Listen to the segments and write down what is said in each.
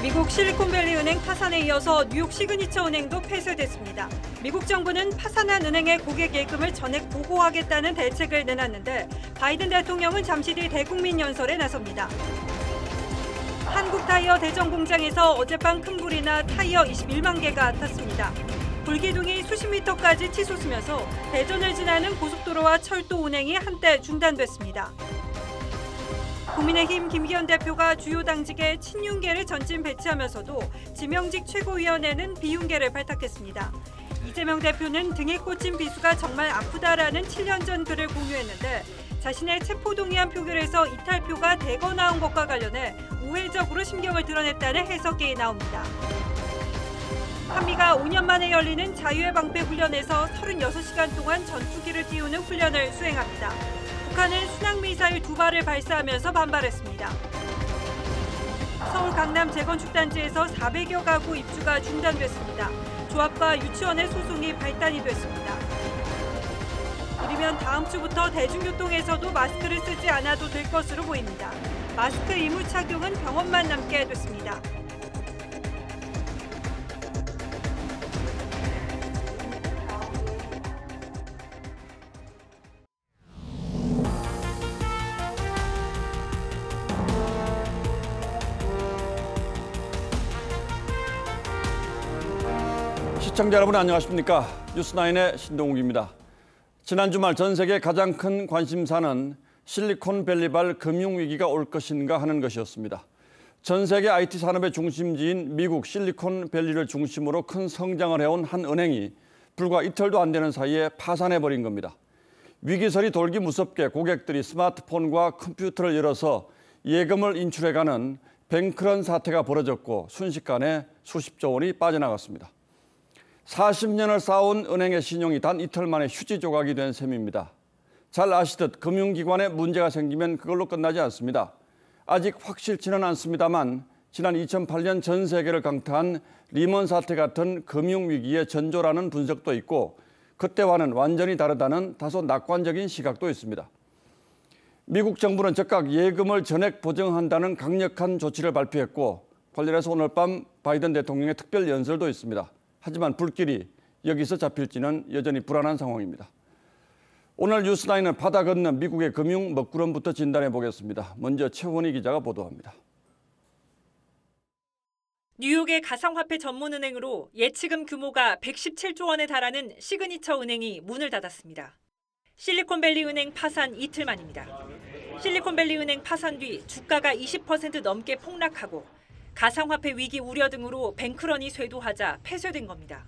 미국 실리콘밸리 은행 파산에 이어서 뉴욕 시그니처 은행도 폐쇄됐습니다. 미국 정부는 파산한 은행의 고객 예금을 전액 보호하겠다는 대책을 내놨는데 바이든 대통령은 잠시 뒤 대국민 연설에 나섭니다. 한국타이어 대전 공장에서 어젯밤 큰 불이 나 타이어 21만 개가 탔습니다. 불기둥이 수십 미터까지 치솟으면서 대전을 지나는 고속도로와 철도 운행이 한때 중단됐습니다. 국민의힘 김기현 대표가 주요 당직에 친윤계를 전진 배치하면서도 지명직 최고위원회는 비윤계를 발탁했습니다. 이재명 대표는 등에 꽂힌 비수가 정말 아프다라는 7년 전 글을 공유했는데 자신의 체포동의안 표결에서 이탈표가 대거 나온 것과 관련해 우회적으로 심경을 드러냈다는 해석이 나옵니다. 한미가 5년 만에 열리는 자유의 방패 훈련에서 36시간 동안 전투기를 띄우는 훈련을 수행합니다. 북한은 순항미사일 2발을 발사하면서 반발했습니다. 서울 강남 재건축 단지에서 400여 가구 입주가 중단됐습니다. 조합과 유치원의 소송이 발단이 됐습니다. 이르면 다음 주부터 대중교통에서도 마스크를 쓰지 않아도 될 것으로 보입니다. 마스크 의무 착용은 병원만 남게 됐습니다. 시청자 여러분 안녕하십니까? 뉴스9의 신동욱입니다. 지난 주말 전 세계 가장 큰 관심사는 실리콘밸리발 금융위기가 올 것인가 하는 것이었습니다. 전 세계 IT 산업의 중심지인 미국 실리콘밸리를 중심으로 큰 성장을 해온 한 은행이 불과 이틀도 안 되는 사이에 파산해버린 겁니다. 위기설이 돌기 무섭게 고객들이 스마트폰과 컴퓨터를 열어서 예금을 인출해가는 뱅크런 사태가 벌어졌고 순식간에 수십조 원이 빠져나갔습니다. 40년을 쌓아온 은행의 신용이 단 이틀 만에 휴지 조각이 된 셈입니다. 잘 아시듯 금융기관에 문제가 생기면 그걸로 끝나지 않습니다. 아직 확실치는 않습니다만 지난 2008년 전 세계를 강타한 리먼 사태 같은 금융위기의 전조라는 분석도 있고 그때와는 완전히 다르다는 다소 낙관적인 시각도 있습니다. 미국 정부는 즉각 예금을 전액 보증한다는 강력한 조치를 발표했고 관련해서 오늘 밤 바이든 대통령의 특별 연설도 있습니다. 하지만 불길이 여기서 잡힐지는 여전히 불안한 상황입니다. 오늘 뉴스9는 바다 건너 미국의 금융 먹구름부터 진단해 보겠습니다. 먼저 최원희 기자가 보도합니다. 뉴욕의 가상화폐 전문은행으로 예치금 규모가 117조 원에 달하는 시그니처 은행이 문을 닫았습니다. 실리콘밸리 은행 파산 이틀 만입니다. 실리콘밸리 은행 파산 뒤 주가가 20% 넘게 폭락하고 가상화폐 위기 우려 등으로 뱅크런이 쇄도하자 폐쇄된 겁니다.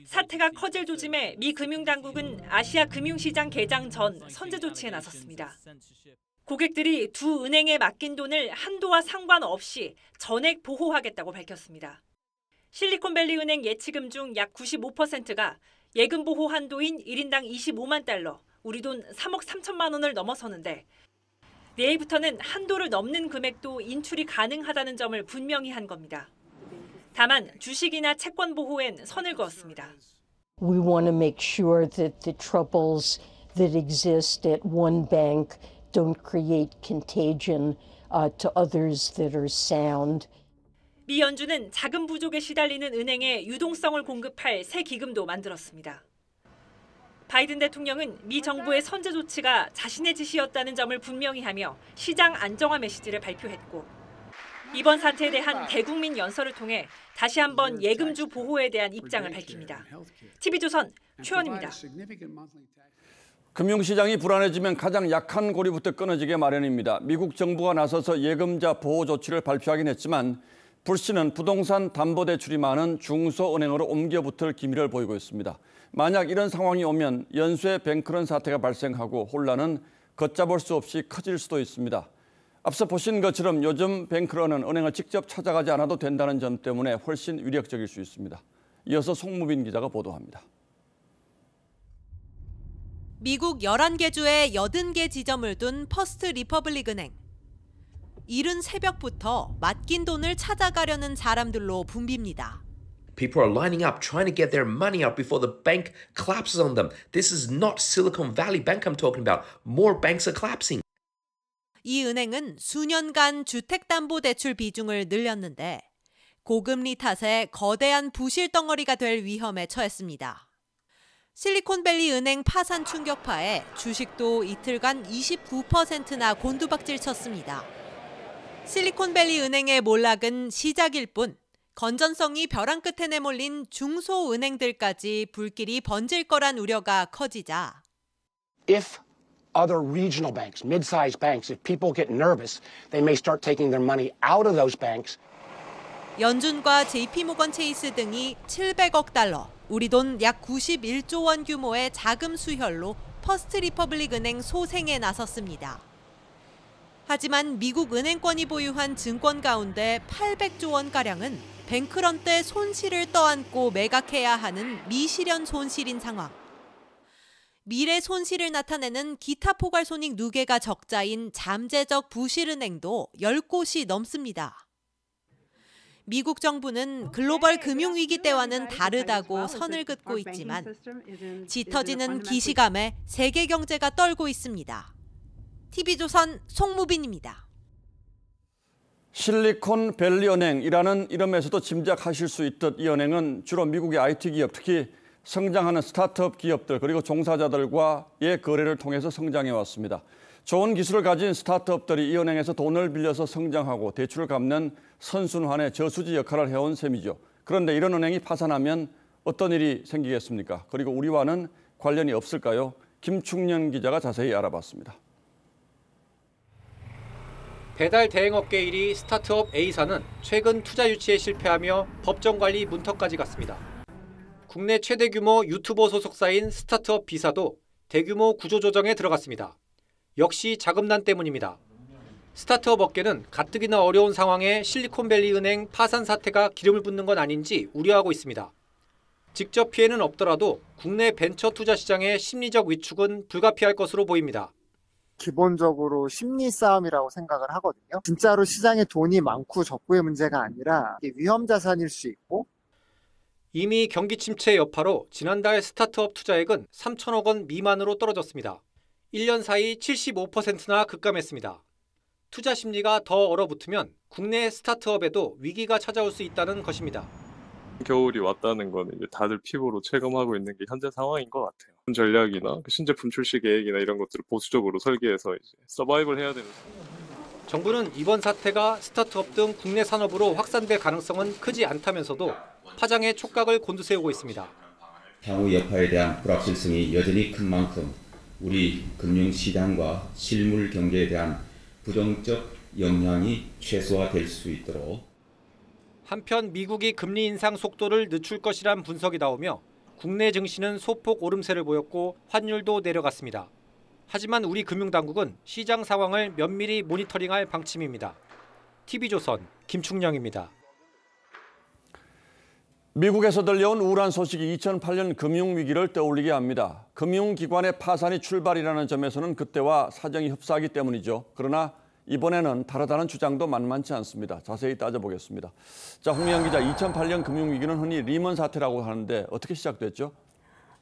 사태가 커질 조짐에 미 금융당국은 아시아 금융시장 개장 전 선제 조치에 나섰습니다. 고객들이 두 은행에 맡긴 돈을 한도와 상관없이 전액 보호하겠다고 밝혔습니다. 실리콘밸리 은행 예치금 중 약 95%가 예금 보호 한도인 1인당 25만 달러, 우리 돈 3억 3천만 원을 넘어서는데 내일부터는 한도를 넘는 금액도 인출이 가능하다는 점을 분명히 한 겁니다. 다만 주식이나 채권 보호엔 선을 그었습니다. We want to make sure that the troubles that exist at one bank don't create contagion to others that are sound. 미 연준은 자금 부족에 시달리는 은행에 유동성을 공급할 새 기금도 만들었습니다. 바이든 대통령은 미 정부의 선제 조치가 자신의 지시였다는 점을 분명히 하며 시장 안정화 메시지를 발표했고 이번 사태에 대한 대국민 연설을 통해 다시 한번 예금주 보호에 대한 입장을 밝힙니다. TV조선 최원입니다. 금융시장이 불안해지면 가장 약한 고리부터 끊어지게 마련입니다. 미국 정부가 나서서 예금자 보호 조치를 발표하긴 했지만 불씨는 부동산 담보대출이 많은 중소은행으로 옮겨붙을 기미를 보이고 있습니다. 만약 이런 상황이 오면 연쇄 뱅크런 사태가 발생하고 혼란은 걷잡을 수 없이 커질 수도 있습니다. 앞서 보신 것처럼 요즘 뱅크런은 은행을 직접 찾아가지 않아도 된다는 점 때문에 훨씬 위력적일 수 있습니다. 이어서 송무빈 기자가 보도합니다. 미국 11개 주에 80개 지점을 둔 퍼스트 리퍼블릭 은행. 이른 새벽부터 맡긴 돈을 찾아가려는 사람들로 붐빕니다. People are lining up, trying to get their money out before the bank collapses on them. This is not Silicon Valley Bank I'm talking about. More banks are collapsing. 이 은행은 수년간 주택담보대출 비중을 늘렸는데 고금리 탓에 거대한 부실 덩어리가 될 위험에 처했습니다. 실리콘밸리 은행 파산 충격파에 주식도 이틀간 29%나 곤두박질 쳤습니다. 실리콘밸리 은행의 몰락은 시작일 뿐 건전성이 벼랑 끝에 내몰린 중소은행들까지 불길이 번질 거란 우려가 커지자 If other regional banks, mid-sized banks, if people get nervous, they may start taking their money out of those banks. 연준과 JP모건 체이스 등이 700억 달러, 우리 돈 약 91조 원 규모의 자금 수혈로 퍼스트 리퍼블릭 은행 소생에 나섰습니다. 하지만 미국 은행권이 보유한 증권 가운데 800조 원가량은 뱅크런 때 손실을 떠안고 매각해야 하는 미실현 손실인 상황. 미래 손실을 나타내는 기타 포괄손익 누계가 적자인 잠재적 부실은행도 10곳이 넘습니다. 미국 정부는 글로벌 금융위기 때와는 다르다고 선을 긋고 있지만 짙어지는 기시감에 세계 경제가 떨고 있습니다. TV조선 송무빈입니다. 실리콘밸리 은행이라는 이름에서도 짐작하실 수 있듯 이 은행은 주로 미국의 IT 기업, 특히 성장하는 스타트업 기업들 그리고 종사자들과의 거래를 통해서 성장해 왔습니다. 좋은 기술을 가진 스타트업들이 이 은행에서 돈을 빌려서 성장하고 대출을 갚는 선순환의 저수지 역할을 해온 셈이죠. 그런데 이런 은행이 파산하면 어떤 일이 생기겠습니까? 그리고 우리와는 관련이 없을까요? 김충년 기자가 자세히 알아봤습니다. 배달 대행업계 1위 스타트업 A사는 최근 투자 유치에 실패하며 법정 관리 문턱까지 갔습니다. 국내 최대 규모 유튜버 소속사인 스타트업 B사도 대규모 구조조정에 들어갔습니다. 역시 자금난 때문입니다. 스타트업 업계는 가뜩이나 어려운 상황에 실리콘밸리 은행 파산 사태가 기름을 붓는 건 아닌지 우려하고 있습니다. 직접 피해는 없더라도 국내 벤처 투자 시장의 심리적 위축은 불가피할 것으로 보입니다. 기본적으로 심리 싸움이라고 생각을 하거든요. 진짜로 시장에 돈이 많고 적고의 문제가 아니라 위험 자산일 수 있고 이미 경기 침체 여파로 지난달 스타트업 투자액은 3천억 원 미만으로 떨어졌습니다. 1년 사이 75%나 급감했습니다. 투자 심리가 더 얼어붙으면 국내 스타트업에도 위기가 찾아올 수 있다는 것입니다. 겨울이 왔다는 건 이제 다들 피부로 체감하고 있는 게 현재 상황인 것 같아요. 전략이나 신제품 출시 계획이나 이런 것들을 보수적으로 설계해서 이제 서바이벌 해야 되는. 정부는 이번 사태가 스타트업 등 국내 산업으로 확산될 가능성은 크지 않다면서도 파장의 촉각을 곤두세우고 있습니다. 향후 여파에 대한 불확실성이 여전히 큰 만큼 우리 금융시장과 실물 경제에 대한 부정적 영향이 최소화될 수 있도록. 한편 미국이 금리 인상 속도를 늦출 것이란 분석이 나오며 국내 증시는 소폭 오름세를 보였고 환율도 내려갔습니다. 하지만 우리 금융당국은 시장 상황을 면밀히 모니터링할 방침입니다. TV조선 김충영입니다. 미국에서 들려온 우울한 소식이 2008년 금융위기를 떠올리게 합니다. 금융기관의 파산이 출발이라는 점에서는 그때와 사정이 흡사하기 때문이죠. 그러나 이번에는 다르다는 주장도 만만치 않습니다. 자세히 따져보겠습니다. 자, 홍미영 기자, 2008년 금융위기는 흔히 리먼 사태라고 하는데 어떻게 시작됐죠?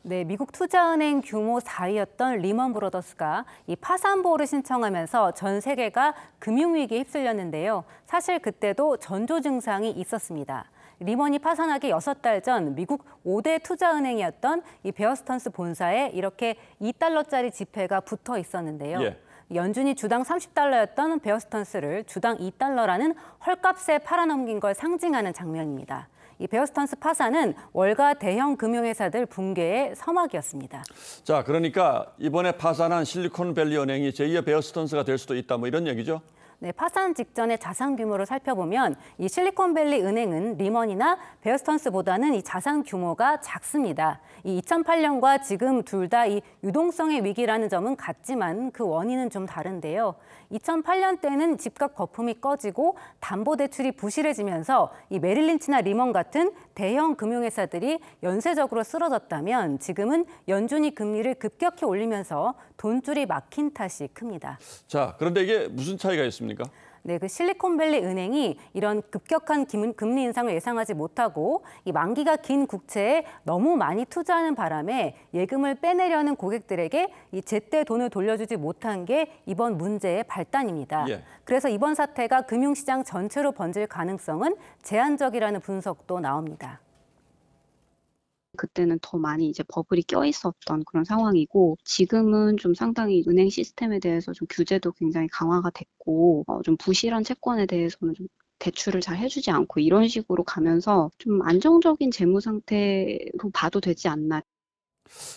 네, 미국 투자은행 규모 4위였던 리먼 브로더스가 이 파산보호를 신청하면서 전 세계가 금융위기에 휩쓸렸는데요. 사실 그때도 전조 증상이 있었습니다. 리먼이 파산하기 6달 전 미국 5대 투자은행이었던 이 베어 스턴스 본사에 이렇게 $2짜리 지폐가 붙어 있었는데요. 예. 연준이 주당 $30였던 베어 스턴스를 주당 $2라는 헐값에 팔아넘긴 걸 상징하는 장면입니다. 이 베어 스턴스 파산은 월가 대형 금융회사들 붕괴의 서막이었습니다. 자, 그러니까 이번에 파산한 실리콘밸리 은행이 제2의 베어 스턴스가 될 수도 있다, 뭐 이런 얘기죠? 네, 파산 직전의 자산 규모를 살펴보면 이 실리콘밸리 은행은 리먼이나 베어 스턴스보다는 이 자산 규모가 작습니다. 이 2008년과 지금 둘 다 이 유동성의 위기라는 점은 같지만 그 원인은 좀 다른데요. 2008년 때는 집값 거품이 꺼지고 담보대출이 부실해지면서 이 메릴 린치나 리먼 같은 대형 금융회사들이 연쇄적으로 쓰러졌다면 지금은 연준이 금리를 급격히 올리면서 돈줄이 막힌 탓이 큽니다. 자, 그런데 이게 무슨 차이가 있습니까? 네, 그 실리콘밸리 은행이 이런 급격한 금리 인상을 예상하지 못하고 이 만기가 긴 국채에 너무 많이 투자하는 바람에 예금을 빼내려는 고객들에게 이 제때 돈을 돌려주지 못한 게 이번 문제의 발단입니다. 예. 그래서 이번 사태가 금융시장 전체로 번질 가능성은 제한적이라는 분석도 나옵니다. 그때는 더 많이 이제 버블이 껴 있었던 그런 상황이고 지금은 좀 상당히 은행 시스템에 대해서 좀 규제도 굉장히 강화가 됐고 좀 부실한 채권에 대해서는 좀 대출을 잘 해주지 않고 이런 식으로 가면서 좀 안정적인 재무 상태로 봐도 되지 않나.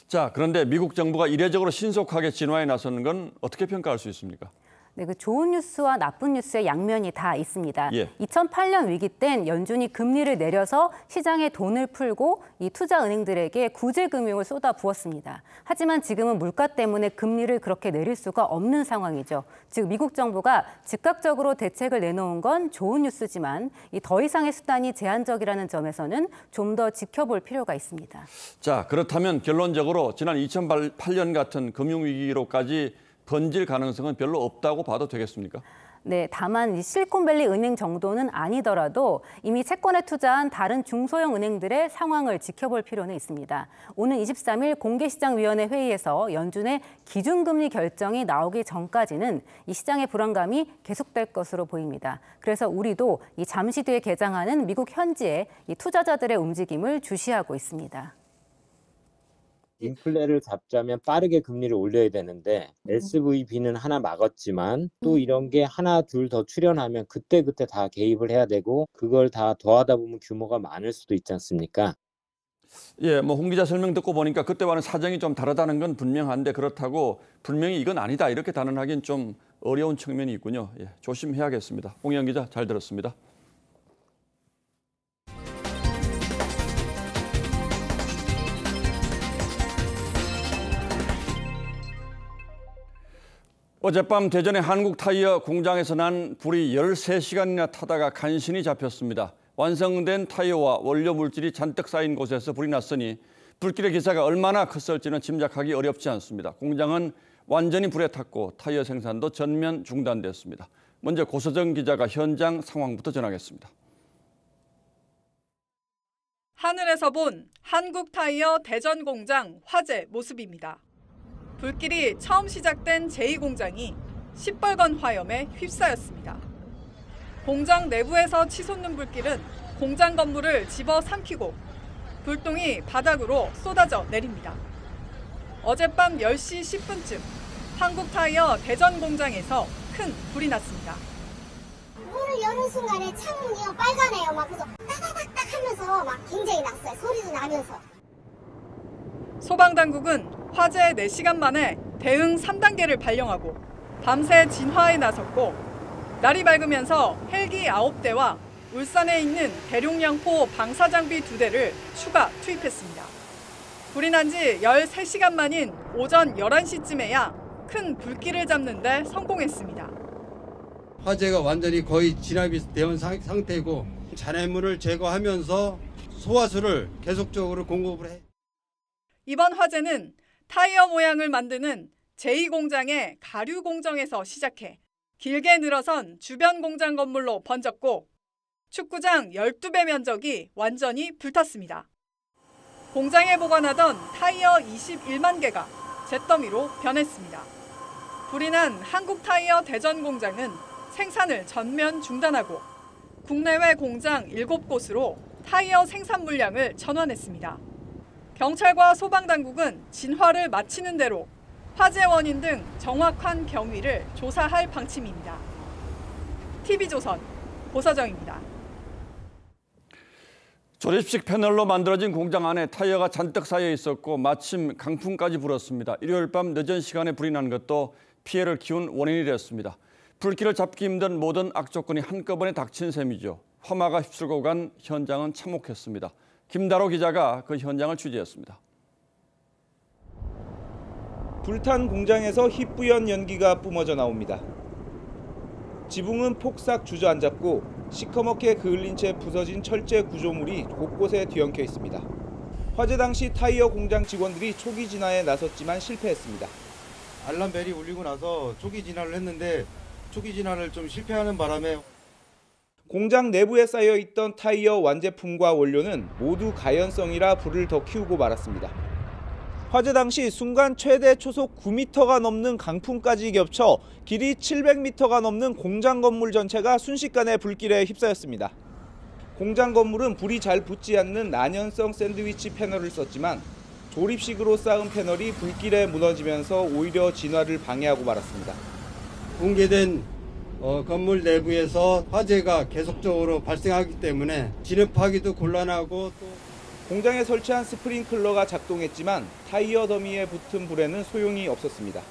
자, 그런데 미국 정부가 이례적으로 신속하게 진화에 나서는 건 어떻게 평가할 수 있습니까? 네, 그 좋은 뉴스와 나쁜 뉴스의 양면이 다 있습니다. 예. 2008년 위기 땐 연준이 금리를 내려서 시장에 돈을 풀고 이 투자 은행들에게 구제 금융을 쏟아 부었습니다. 하지만 지금은 물가 때문에 금리를 그렇게 내릴 수가 없는 상황이죠. 즉 미국 정부가 즉각적으로 대책을 내놓은 건 좋은 뉴스지만 이 더 이상의 수단이 제한적이라는 점에서는 좀 더 지켜볼 필요가 있습니다. 자, 그렇다면 결론적으로 지난 2008년 같은 금융위기로까지 번질 가능성은 별로 없다고 봐도 되겠습니까? 네, 다만 이 실리콘밸리 은행 정도는 아니더라도 이미 채권에 투자한 다른 중소형 은행들의 상황을 지켜볼 필요는 있습니다. 오는 23일 공개시장위원회 회의에서 연준의 기준금리 결정이 나오기 전까지는 이 시장의 불안감이 계속될 것으로 보입니다. 그래서 우리도 이 잠시 뒤에 개장하는 미국 현지의 이 투자자들의 움직임을 주시하고 있습니다. 인플레를 잡자면 빠르게 금리를 올려야 되는데 SVB는 하나 막았지만 또 이런 게 하나 둘 더 출현하면 그때그때 다 개입을 해야 되고 그걸 다 더하다 보면 규모가 많을 수도 있지 않습니까? 예, 뭐 홍 기자 설명 듣고 보니까 그때와는 사정이 좀 다르다는 건 분명한데 그렇다고 분명히 이건 아니다 이렇게 단언하기는 좀 어려운 측면이 있군요. 예, 조심해야겠습니다. 홍영 기자 잘 들었습니다. 어젯밤 대전의 한국타이어 공장에서 난 불이 13시간이나 타다가 간신히 잡혔습니다. 완성된 타이어와 원료 물질이 잔뜩 쌓인 곳에서 불이 났으니 불길의 기사가 얼마나 컸을지는 짐작하기 어렵지 않습니다. 공장은 완전히 불에 탔고 타이어 생산도 전면 중단됐습니다. 먼저 고서정 기자가 현장 상황부터 전하겠습니다. 하늘에서 본 한국타이어 대전 공장 화재 모습입니다. 불길이 처음 시작된 제2공장이 시뻘건 화염에 휩싸였습니다. 공장 내부에서 치솟는 불길은 공장 건물을 집어삼키고 불똥이 바닥으로 쏟아져 내립니다. 어젯밤 10시 10분쯤 한국타이어 대전 공장에서 큰 불이 났습니다. 문을 여는 순간에 창문이요 빨간해요. 막 그래서 따다닥닥 하면서 막 굉장히 났어요. 소리도 나면서. 소방당국은 화재 4시간 만에 대응 3단계를 발령하고 밤새 진화에 나섰고 날이 밝으면서 헬기 9대와 울산에 있는 대룡량포 방사장비 2대를 추가 투입했습니다. 불이 난 지 13시간 만인 오전 11시쯤에야 큰 불길을 잡는 데 성공했습니다. 화재가 완전히 거의 진압이 되어 상태이고 잔해물을 제거하면서 소화수를 계속적으로 공급을 해. 이번 화재는 타이어 모양을 만드는 제2공장의 가류 공정에서 시작해 길게 늘어선 주변 공장 건물로 번졌고 축구장 12배 면적이 완전히 불탔습니다. 공장에 보관하던 타이어 21만 개가 잿더미로 변했습니다. 불이 난 한국타이어 대전 공장은 생산을 전면 중단하고 국내외 공장 7곳으로 타이어 생산 물량을 전환했습니다. 경찰과 소방당국은 진화를 마치는 대로 화재 원인 등 정확한 경위를 조사할 방침입니다. TV조선 고서정입니다. 조립식 패널로 만들어진 공장 안에 타이어가 잔뜩 쌓여 있었고 마침 강풍까지 불었습니다. 일요일 밤 늦은 시간에 불이 난 것도 피해를 키운 원인이 됐습니다. 불길을 잡기 힘든 모든 악조건이 한꺼번에 닥친 셈이죠. 화마가 휩쓸고 간 현장은 참혹했습니다. 김다로 기자가 그 현장을 취재했습니다. 불탄 공장에서 희뿌연 연기가 뿜어져 나옵니다. 지붕은 폭삭 주저앉았고 시커멓게 그을린 채 부서진 철제 구조물이 곳곳에 뒤엉켜 있습니다. 화재 당시 타이어 공장 직원들이 초기 진화에 나섰지만 실패했습니다. 알람벨이 울리고 나서 초기 진화를 했는데 초기 진화를 좀 실패하는 바람에 공장 내부에 쌓여 있던 타이어 완제품과 원료는 모두 가연성이라 불을 더 키우고 말았습니다. 화재 당시 순간 최대 초속 9m가 넘는 강풍까지 겹쳐 길이 700m가 넘는 공장 건물 전체가 순식간에 불길에 휩싸였습니다. 공장 건물은 불이 잘 붙지 않는 난연성 샌드위치 패널을 썼지만 조립식으로 쌓은 패널이 불길에 무너지면서 오히려 진화를 방해하고 말았습니다. 붕괴된 건물 내부에서 화재가 계속적으로 발생하기 때문에 진입하기도 곤란하고 또 공장에 설치한 스프링클러가 작동했지만 타이어 더미에 붙은 불에는 소용이 없었습니다.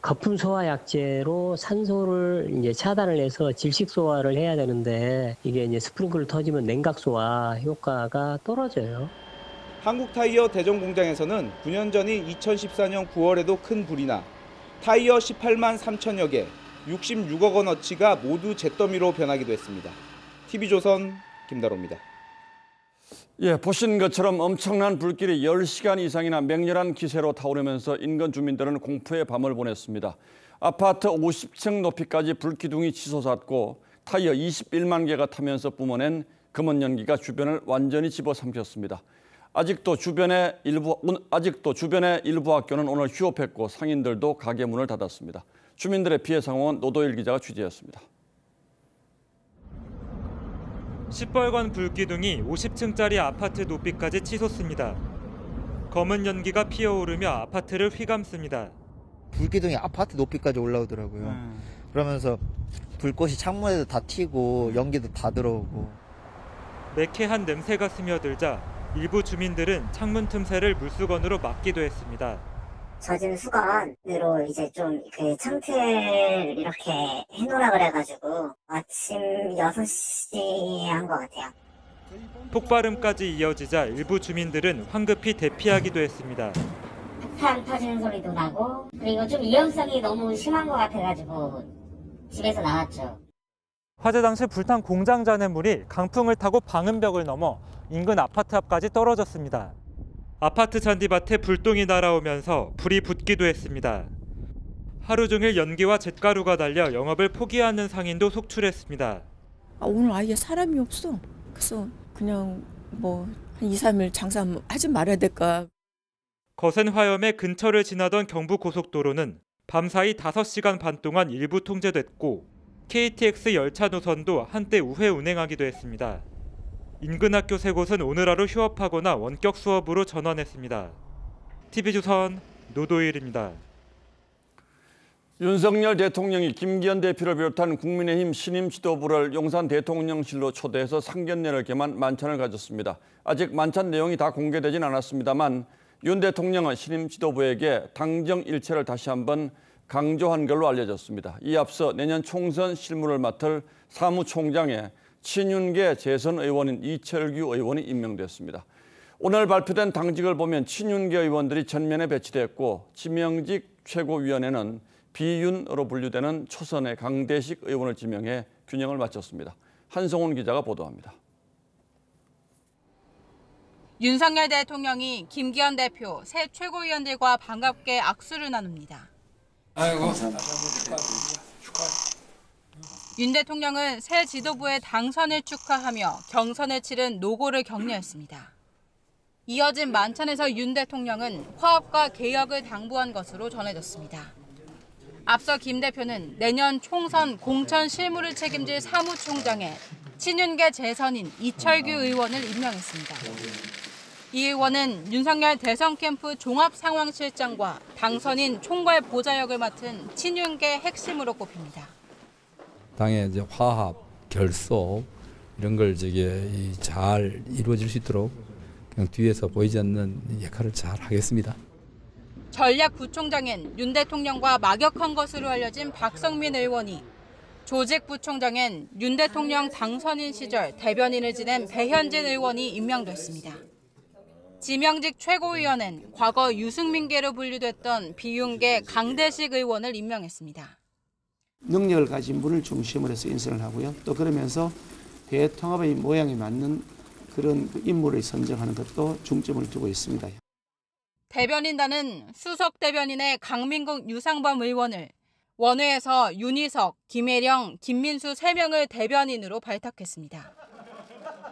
거품 소화 약제로 산소를 이제 차단을 해서 질식 소화를 해야 되는데 이게 이제 스프링클러 터지면 냉각 소화 효과가 떨어져요. 한국 타이어 대전 공장에서는 9년 전인 2014년 9월에도 큰 불이 나 타이어 18만 3천여 개, 66억 원어치가 모두 잿더미로 변하기도 했습니다. TV조선 김다로입니다. 예, 보신 것처럼 엄청난 불길이 10시간 이상이나 맹렬한 기세로 타오르면서 인근 주민들은 공포의 밤을 보냈습니다. 아파트 50층 높이까지 불기둥이 치솟았고 타이어 21만 개가 타면서 뿜어낸 검은 연기가 주변을 완전히 집어삼켰습니다. 아직도 주변의 일부 학교는 오늘 휴업했고 상인들도 가게 문을 닫았습니다. 주민들의 피해 상황은 노도일 기자가 취재했습니다. 시뻘건 불기둥이 50층짜리 아파트 높이까지 치솟습니다. 검은 연기가 피어오르며 아파트를 휘감습니다. 불기둥이 아파트 높이까지 올라오더라고요. 그러면서 불꽃이 창문에도 다 튀고 연기도 다 들어오고. 매캐한 냄새가 스며들자 일부 주민들은 창문 틈새를 물수건으로 막기도 했습니다. 젖은 수건으로 이제 좀 그 창틀 이렇게 해놓으라 그래가지고 아침 6시에 한 것 같아요. 폭발음까지 이어지자 일부 주민들은 황급히 대피하기도 했습니다. 폭탄 터지는 소리도 나고 그리고 좀 위험성이 너무 심한 것 같아가지고 집에서 나왔죠. 화재 당시 불탄 공장 잔해물이 강풍을 타고 방음벽을 넘어 인근 아파트 앞까지 떨어졌습니다. 아파트 잔디밭에 불똥이 날아오면서 불이 붙기도 했습니다. 하루 종일 연기와 잿가루가 달려 영업을 포기하는 상인도 속출했습니다. 오늘 아예 사람이 없어. 그래서 그냥 뭐 한 2, 3일 장사하지 말아야 될까. 거센 화염의 근처를 지나던 경부고속도로는 밤사이 5시간 반 동안 일부 통제됐고 KTX 열차 노선도 한때 우회 운행하기도 했습니다. 인근 학교 3곳은 오늘 하루 휴업하거나 원격 수업으로 전환했습니다. TV조선 노도일입니다. 윤석열 대통령이 김기현 대표를 비롯한 국민의힘 신임 지도부를 용산 대통령실로 초대해서 상견례를 겸한 만찬을 가졌습니다. 아직 만찬 내용이 다 공개되진 않았습니다만 윤 대통령은 신임 지도부에게 당정 일체를 다시 한번 강조한 걸로 알려졌습니다. 이에 앞서 내년 총선 실무를 맡을 사무총장에 친윤계 재선 의원인 이철규 의원이 임명됐습니다. 오늘 발표된 당직을 보면 친윤계 의원들이 전면에 배치됐고 지명직 최고위원회는 비윤으로 분류되는 초선의 강대식 의원을 지명해 균형을 맞췄습니다. 한성훈 기자가 보도합니다. 윤석열 대통령이 김기현 대표 새 최고위원들과 반갑게 악수를 나눕니다. 아이고. 윤 대통령은 새 지도부의 당선을 축하하며 경선을 치른 노고를 격려했습니다. 이어진 만찬에서 윤 대통령은 화합과 개혁을 당부한 것으로 전해졌습니다. 앞서 김 대표는 내년 총선 공천 실무를 책임질 사무총장에 친윤계 재선인 이철규 의원을 임명했습니다. 이 의원은 윤석열 대선 캠프 종합상황실장과 당선인 총괄 보좌역을 맡은 친윤계 핵심으로 꼽힙니다. 당의 이제 화합, 결속 이런 걸 잘 이루어질 수 있도록 그냥 뒤에서 보이지 않는 역할을 잘 하겠습니다. 전략부총장엔 윤 대통령과 막역한 것으로 알려진 박성민 의원이, 조직부총장엔 윤 대통령 당선인 시절 대변인을 지낸 배현진 의원이 임명됐습니다. 지명직 최고위원은 과거 유승민계로 분류됐던 비윤계 강대식 의원을 임명했습니다. 능력을 가진 분을 중심으로 해서 인선을 하고요. 또 그러면서 대통합의 모양에 맞는 그런 인물을 선정하는 것도 중점을 두고 있습니다. 대변인단은 수석 대변인의 강민국 유상범 의원을, 원외에서 윤희석, 김혜령, 김민수 3명을 대변인으로 발탁했습니다.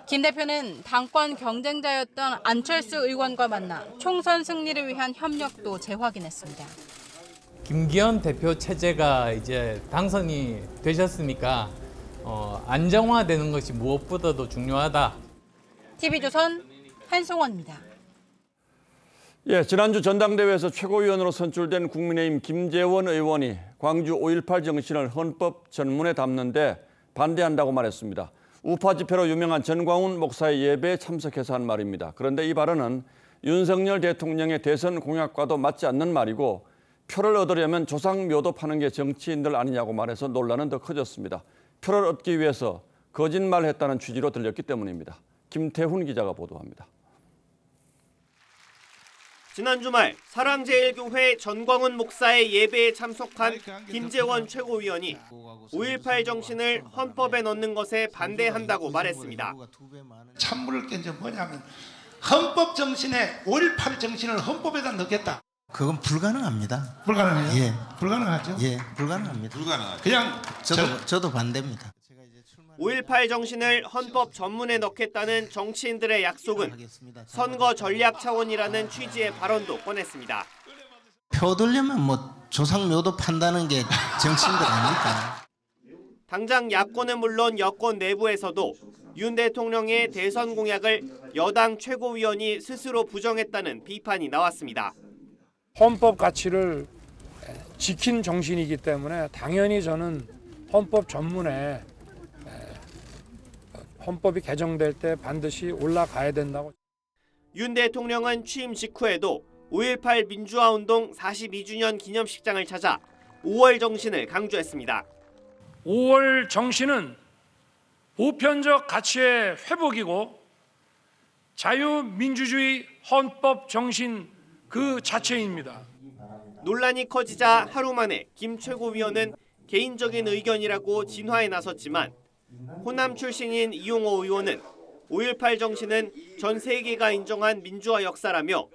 김 대표는 당권 경쟁자였던 안철수 의원과 만나 총선 승리를 위한 협력도 재확인했습니다. 김기현 대표 체제가 이제 당선이 되셨으니까 안정화되는 것이 무엇보다도 중요하다. TV조선 한송원입니다. 예, 지난주 전당대회에서 최고위원으로 선출된 국민의힘 김재원 의원이 광주 5.18 정신을 헌법 전문에 담는데 반대한다고 말했습니다. 우파 집회로 유명한 전광훈 목사의 예배에 참석해서 한 말입니다. 그런데 이 발언은 윤석열 대통령의 대선 공약과도 맞지 않는 말이고 표를 얻으려면 조상묘도 파는 게 정치인들 아니냐고 말해서 논란은 더 커졌습니다. 표를 얻기 위해서 거짓말했다는 취지로 들렸기 때문입니다. 김태훈 기자가 보도합니다. 지난 주말 사랑제일교회 전광훈 목사의 예배에 참석한 김재원 최고위원이 5.18 정신을 헌법에 넣는 것에 반대한다고 말했습니다. 찬물을 깬 게 뭐냐면 헌법 정신에 5.18 정신을 헌법에다 넣겠다. 그건 불가능합니다. 불가능해요? 예. 불가능하죠? 예, 불가능합니다. 불가능하죠. 그냥 저도 반대입니다. 5.18 정신을 헌법 전문에 넣겠다는 정치인들의 약속은 선거 전략 차원이라는 취지의 발언도 꺼냈습니다. 표 얻으려면 뭐 조상묘도 판다는 게 정치인들 아닙니까? 당장 야권은 물론 여권 내부에서도 윤 대통령의 대선 공약을 여당 최고위원이 스스로 부정했다는 비판이 나왔습니다. 헌법 가치를 지킨 정신이기 때문에 당연히 저는 헌법 전문에 헌법이 개정될 때 반드시 올라가야 된다고. 윤 대통령은 취임 직후에도 5.18 민주화운동 42주년 기념식장을 찾아 5월 정신을 강조했습니다. 5월 정신은 보편적 가치의 회복이고 자유민주주의 헌법 정신 그 자체입니다. 논란이 커지자 하루 만에 김 최고위원은 개인적인 의견이라고 진화에 나섰지만 호남 출신인 이용호 의원은 5.18 정신은 전 세계가 인정한 민주화 역사라며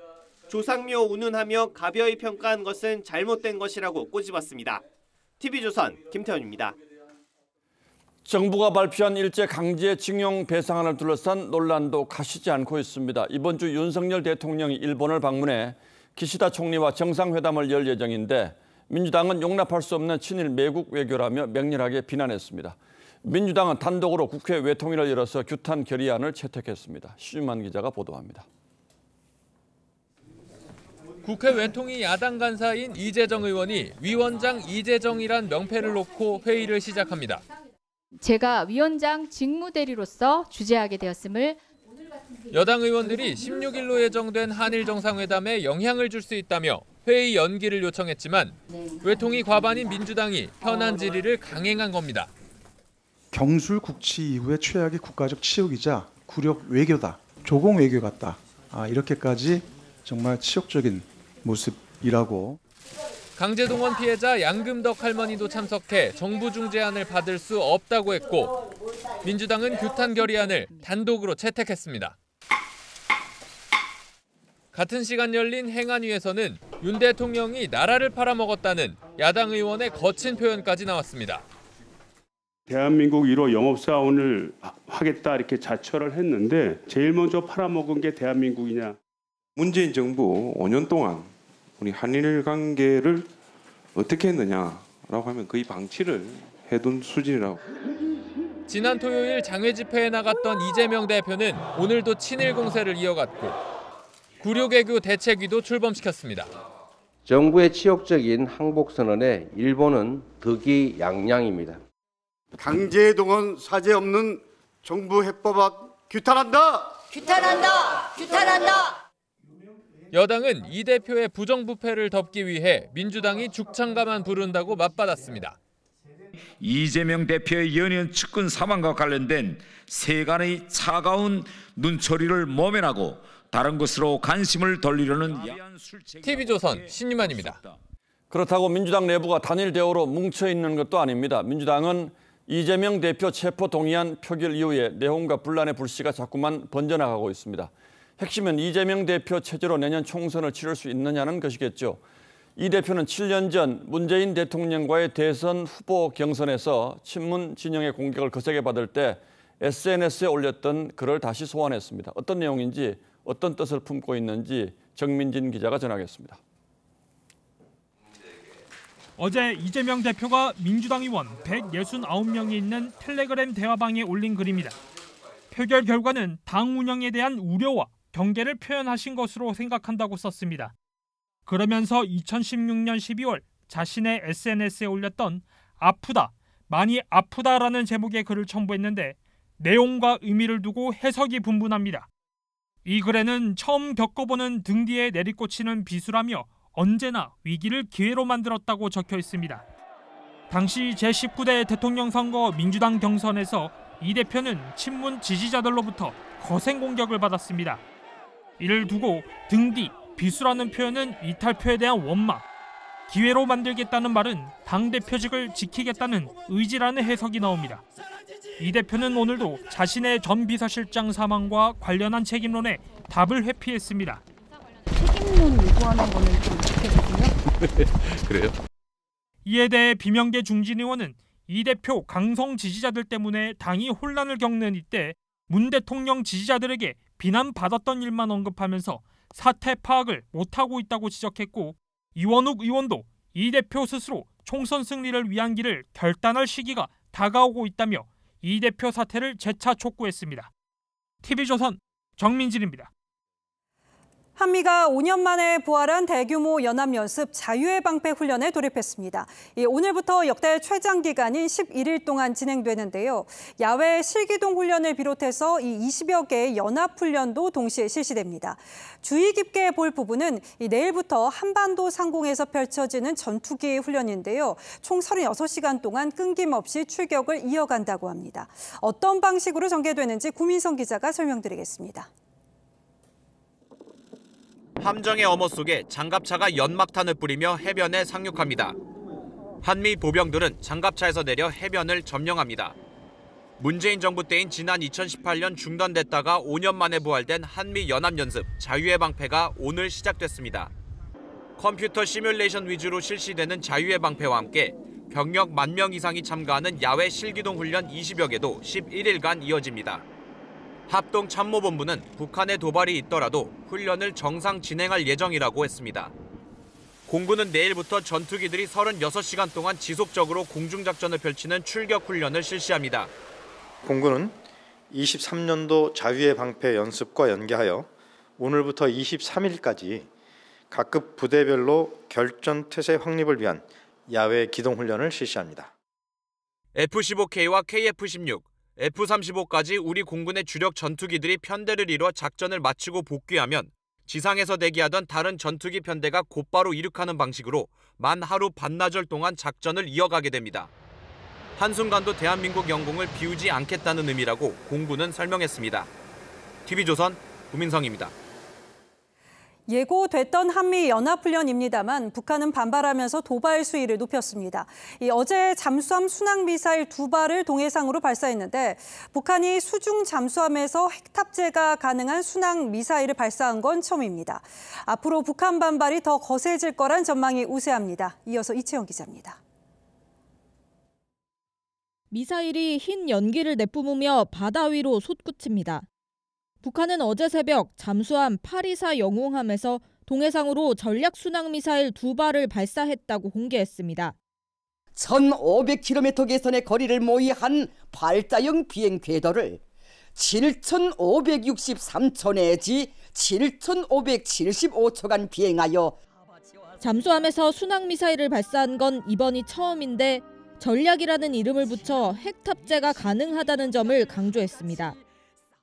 조상묘 운운하며 가벼이 평가한 것은 잘못된 것이라고 꼬집었습니다. TV조선 김태현입니다. 정부가 발표한 일제강제징용 배상안을 둘러싼 논란도 가시지 않고 있습니다. 이번 주 윤석열 대통령이 일본을 방문해 기시다 총리와 정상회담을 열 예정인데 민주당은 용납할 수 없는 친일 매국 외교라며 맹렬하게 비난했습니다. 민주당은 단독으로 국회 외통위를 열어서 규탄 결의안을 채택했습니다. 시주만 기자가 보도합니다. 국회 외통위 야당 간사인 이재정 의원이 위원장 이재정이란 명패를 놓고 회의를 시작합니다. 제가 위원장 직무대리로서 주재하게 되었음을 여당 의원들이 16일로 예정된 한일 정상회담에 영향을 줄 수 있다며 회의 연기를 요청했지만 외통위 과반인 민주당이 현안 질의를 강행한 겁니다. 경술 국치 이후의 최악의 국가적 치욕이자 굴욕 외교다. 조공 외교 같다. 이렇게까지 정말 치욕적인 모습이라고. 강제동원 피해자 양금덕 할머니도 참석해 정부 중재안을 받을 수 없다고 했고 민주당은 규탄 결의안을 단독으로 채택했습니다. 같은 시간 열린 행안위에서는 윤 대통령이 나라를 팔아먹었다는 야당 의원의 거친 표현까지 나왔습니다. 대한민국 1호 영업사원을 하겠다 이렇게 자처를 했는데 제일 먼저 팔아먹은 게 대한민국이냐. 문재인 정부 5년 동안 우리 한일 관계를 어떻게 했느냐라고 하면 거의 방치를 해둔 수준이라고. 지난 토요일 장외 집회에 나갔던 이재명 대표는 오늘도 친일 공세를 이어갔고 구류개교 대책위도 출범시켰습니다. 정부의 치욕적인 항복선언에 일본은 득이양양입니다. 강제동원 사죄 없는 정부 해법학 규탄한다! 규탄한다! 규탄한다! 여당은 이 대표의 부정부패를 덮기 위해 민주당이 죽창가만 부른다고 맞받았습니다. 이재명 대표의 연이은 측근 사망과 관련된 세간의 차가운 눈초리를 모면하고 다른 것으로 관심을 돌리려는 TV조선 신유만입니다. 그렇다고 민주당 내부가 단일 대우로 뭉쳐있는 것도 아닙니다. 민주당은 이재명 대표 체포 동의안 표결 이후에 내홍과 분란의 불씨가 자꾸만 번져나가고 있습니다. 핵심은 이재명 대표 체제로 내년 총선을 치를 수 있느냐는 것이겠죠. 이 대표는 7년 전 문재인 대통령과의 대선 후보 경선에서 친문 진영의 공격을 거세게 받을 때 SNS에 올렸던 글을 다시 소환했습니다. 어떤 내용인지 어떤 뜻을 품고 있는지 정민진 기자가 전하겠습니다. 어제 이재명 대표가 민주당 의원 169명이 있는 텔레그램 대화방에 올린 글입니다. 표결 결과는 당 운영에 대한 우려와 경계를 표현하신 것으로 생각한다고 썼습니다. 그러면서 2016년 12월 자신의 SNS에 올렸던 아프다, 많이 아프다라는 제목의 글을 첨부했는데 내용과 의미를 두고 해석이 분분합니다. 이 글에는 처음 겪어보는 등 뒤에 내리꽂히는 비수라며 언제나 위기를 기회로 만들었다고 적혀 있습니다. 당시 제19대 대통령 선거 민주당 경선에서 이 대표는 친문 지지자들로부터 거센 공격을 받았습니다. 이를 두고 등 뒤, 비수라는 표현은 이탈표에 대한 원망, 기회로 만들겠다는 말은 당대표직을 지키겠다는 의지라는 해석이 나옵니다. 이 대표는 오늘도 자신의 전 비서실장 사망과 관련한 책임론에 답을 회피했습니다. 책임론 요구하는 거는 좀 좋겠거든요. 그래요? 이에 대해 비명계 중진 의원은 이 대표 강성 지지자들 때문에 당이 혼란을 겪는 이때 문 대통령 지지자들에게 비난받았던 일만 언급하면서 사태 파악을 못하고 있다고 지적했고, 이원욱 의원도 이 대표 스스로 총선 승리를 위한 길을 결단할 시기가 다가오고 있다며 이 대표 사퇴를 재차 촉구했습니다. TV조선 정민진입니다. 한미가 5년 만에 부활한 대규모 연합연습 자유의 방패 훈련에 돌입했습니다. 오늘부터 역대 최장기간인 11일 동안 진행되는데요. 야외 실기동 훈련을 비롯해서 이 20여 개의 연합훈련도 동시에 실시됩니다. 주의 깊게 볼 부분은 내일부터 한반도 상공에서 펼쳐지는 전투기 훈련인데요. 총 36시간 동안 끊김없이 출격을 이어간다고 합니다. 어떤 방식으로 전개되는지 구민성 기자가 설명드리겠습니다. 함정의 어머 속에 장갑차가 연막탄을 뿌리며 해변에 상륙합니다. 한미 보병들은 장갑차에서 내려 해변을 점령합니다. 문재인 정부 때인 지난 2018년 중단됐다가 5년 만에 부활된 한미 연합연습 자유의 방패가 오늘 시작됐습니다. 컴퓨터 시뮬레이션 위주로 실시되는 자유의 방패와 함께 병력 10,000명 이상이 참가하는 야외 실기동 훈련 20여 개도 11일간 이어집니다. 합동참모본부는 북한의 도발이 있더라도 훈련을 정상 진행할 예정이라고 했습니다. 공군은 내일부터 전투기들이 36시간 동안 지속적으로 공중작전을 펼치는 출격 훈련을 실시합니다. 공군은 23년도 자유의 방패 연습과 연계하여 오늘부터 23일까지 각급 부대별로 결전 태세 확립을 위한 야외 기동 훈련을 실시합니다. F-15K와 KF-16, F-35까지 우리 공군의 주력 전투기들이 편대를 이뤄 작전을 마치고 복귀하면 지상에서 대기하던 다른 전투기 편대가 곧바로 이륙하는 방식으로 만 하루 반나절 동안 작전을 이어가게 됩니다. 한순간도 대한민국 영공을 비우지 않겠다는 의미라고 공군은 설명했습니다. TV조선 구민성입니다. 예고됐던 한미 연합훈련입니다만 북한은 반발하면서 도발 수위를 높였습니다. 어제 잠수함 순항미사일 2발을 동해상으로 발사했는데 북한이 수중 잠수함에서 핵 탑재가 가능한 순항미사일을 발사한 건 처음입니다. 앞으로 북한 반발이 더 거세질 거란 전망이 우세합니다. 이어서 이채영 기자입니다. 미사일이 흰 연기를 내뿜으며 바다 위로 솟구칩니다. 북한은 어제 새벽 잠수함 824 영웅함에서 동해상으로 전략순항미사일 2발을 발사했다고 공개했습니다. 1,500km 계선의 거리를 모의한 발사형 비행 궤도를 7,563초 내지 7,575초간 비행하여 잠수함에서 순항미사일을 발사한 건 이번이 처음인데 전략이라는 이름을 붙여 핵 탑재가 가능하다는 점을 강조했습니다.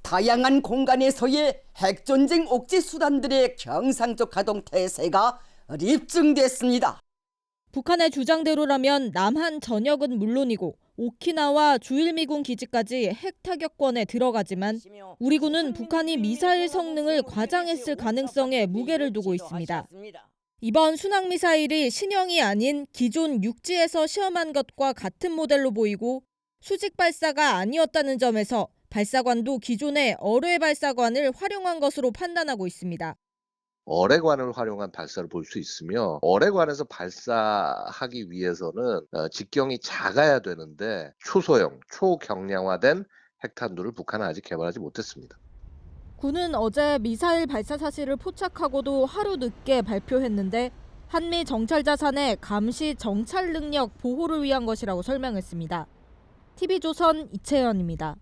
다양한 공간에서의 핵전쟁 억제 수단들의 경상적 가동 태세가 입증됐습니다. 북한의 주장대로라면 남한 전역은 물론이고 오키나와 주일미군 기지까지 핵 타격권에 들어가지만 우리 군은 북한이 미사일 성능을 과장했을 가능성에 무게를 두고 있습니다. 이번 순항미사일이 신형이 아닌 기존 육지에서 시험한 것과 같은 모델로 보이고 수직 발사가 아니었다는 점에서 발사관도 기존의 어뢰 발사관을 활용한 것으로 판단하고 있습니다. 어뢰관을 활용한 발사를 볼 수 있으며 어뢰관에서 발사하기 위해서는 직경이 작아야 되는데 초소형, 초경량화된 핵탄두를 북한은 아직 개발하지 못했습니다. 군은 어제 미사일 발사 사실을 포착하고도 하루 늦게 발표했는데 한미 정찰 자산의 감시 정찰 능력 보호를 위한 것이라고 설명했습니다. TV조선 이채연입니다.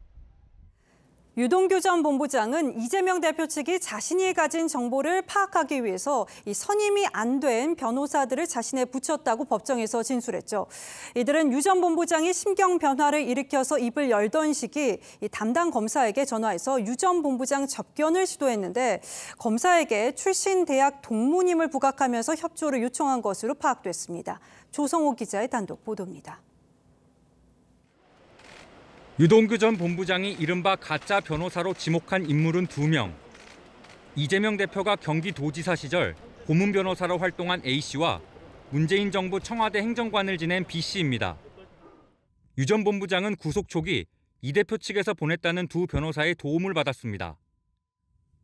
유동규 전 본부장은 이재명 대표 측이 자신이 가진 정보를 파악하기 위해서 이 선임이 안 된 변호사들을 자신에 붙였다고 법정에서 진술했죠. 이들은 유 전 본부장이 심경 변화를 일으켜서 입을 열던 시기 이 담당 검사에게 전화해서 유 전 본부장 접견을 시도했는데 검사에게 출신 대학 동문임을 부각하면서 협조를 요청한 것으로 파악됐습니다. 조성호 기자의 단독 보도입니다. 유동규 전 본부장이 이른바 가짜 변호사로 지목한 인물은 2명. 이재명 대표가 경기도지사 시절 고문 변호사로 활동한 A씨와 문재인 정부 청와대 행정관을 지낸 B씨입니다. 유 전 본부장은 구속 초기 이 대표 측에서 보냈다는 2 변호사의 도움을 받았습니다.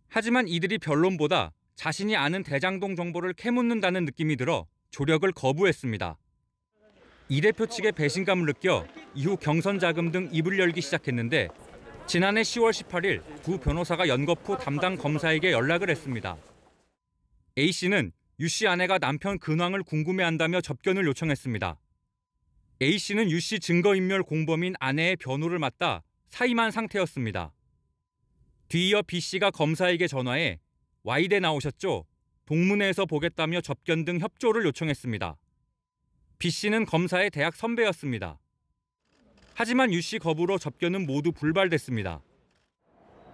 하지만 이들이 변론보다 자신이 아는 대장동 정보를 캐묻는다는 느낌이 들어 조력을 거부했습니다. 이 대표 측의 배신감을 느껴 이후 경선 자금 등 입을 열기 시작했는데 지난해 10월 18일 2 변호사가 연겁 후 담당 검사에게 연락을 했습니다. A씨는 유씨 아내가 남편 근황을 궁금해한다며 접견을 요청했습니다. A씨는 유씨 증거인멸 공범인 아내의 변호를 맡다 사임한 상태였습니다. 뒤이어 B씨가 검사에게 전화해 Y대 나오셨죠? 동문회에서 보겠다며 접견 등 협조를 요청했습니다. B씨는 검사의 대학 선배였습니다. 하지만 유씨 거부로 접견은 모두 불발됐습니다.